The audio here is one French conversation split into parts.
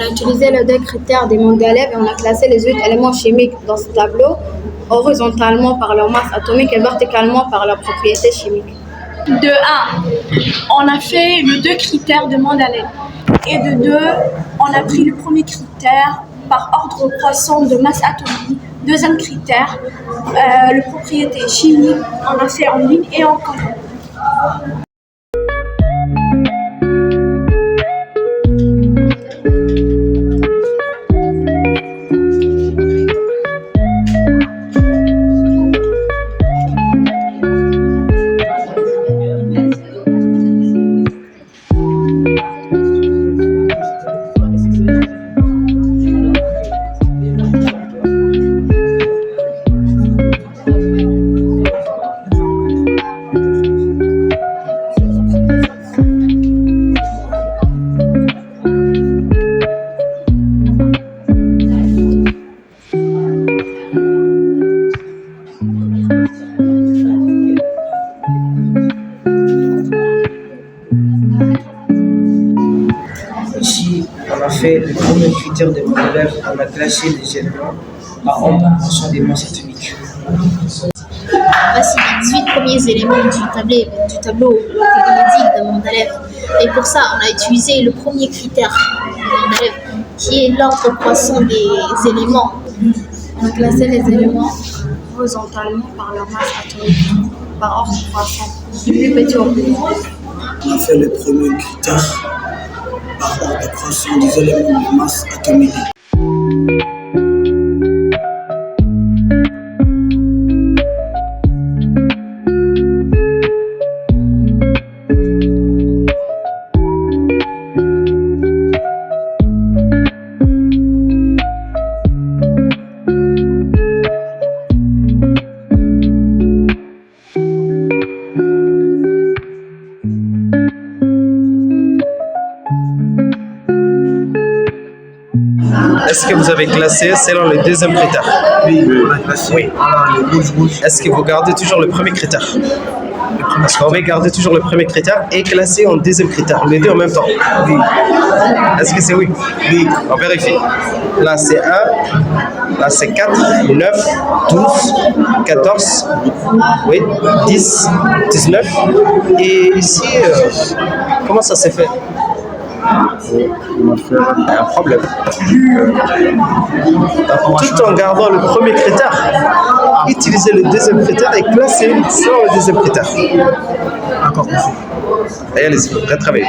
a utilisé les deux critères des Mendeleev et on a classé les 8 éléments chimiques dans ce tableau horizontalement par leur masse atomique et verticalement par leurs propriétés chimiques. De 1, on a fait les deux critères de Mendeleev. Et de 2, on a pris le premier critère par ordre croissant de masse atomique. Deuxième critère, les propriétés chimiques, on a fait en ligne et en colonne. Ici, on a fait le premier critère de Mendeleev, on a classé les éléments par ordre en fonction des masses atomiques. Voici les 18 premiers éléments du tableau théorique de Mendeleev. Et pour ça, on a utilisé le premier critère de Mendeleev, qui est l'ordre croissant des éléments. On a classé les éléments horizontalement par leur masse atomique, par ordre croissant, du plus petit au plus grand. On a fait le premier critère par ordre croissant des éléments de masse atomique. Est-ce que vous avez classé selon le deuxième critère? Oui, on a classé. Oui. Le rouge. Est-ce que vous gardez toujours le premier critère? Parce qu'on va garder toujours le premier critère et classer en deuxième critère, les deux en même temps. Oui. Est-ce que c'est oui? Oui. On vérifie. Là c'est 1, là c'est 4, 9, 12, 14, oui, 10, 19. Et ici, comment ça s'est fait? Un problème. Tout en gardant le premier critère, utiliser le deuxième critère et classer selon le deuxième critère. Encore plus. Et allez-y, retravaillez.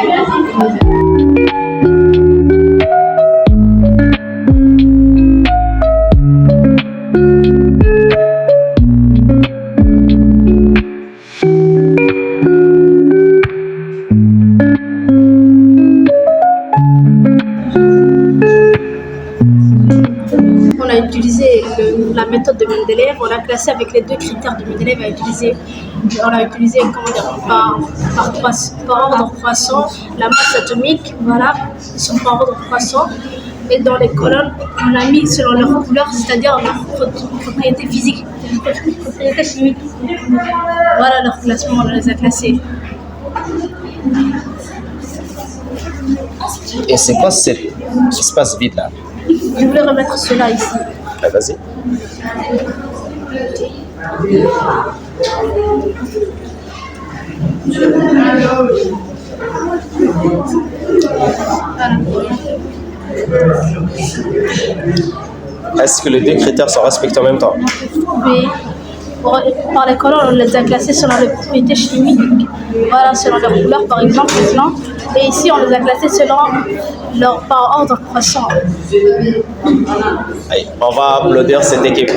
On a utilisé la méthode de Mendeleev, on l'a classé avec les deux critères de Mendeleev on a utilisé par ordre croissant la masse atomique, voilà, ils sont par ordre croissant. Et dans les colonnes, on a mis selon leur couleur, c'est-à-dire leurs propriétés physiques, propriétés chimiques. Voilà leur classement, on les a classés. Et c'est quoi cet espace vide là? Je voulais remettre cela ici. Ah, vas-y. Est-ce que les deux critères sont respectés en même temps? Oui. Par les colonnes, on les a classés selon les propriétés chimiques. Voilà, selon leur couleur par exemple, maintenant. Et ici, on les a classés selon par ordre croissant. Allez, on va applaudir cette équipe.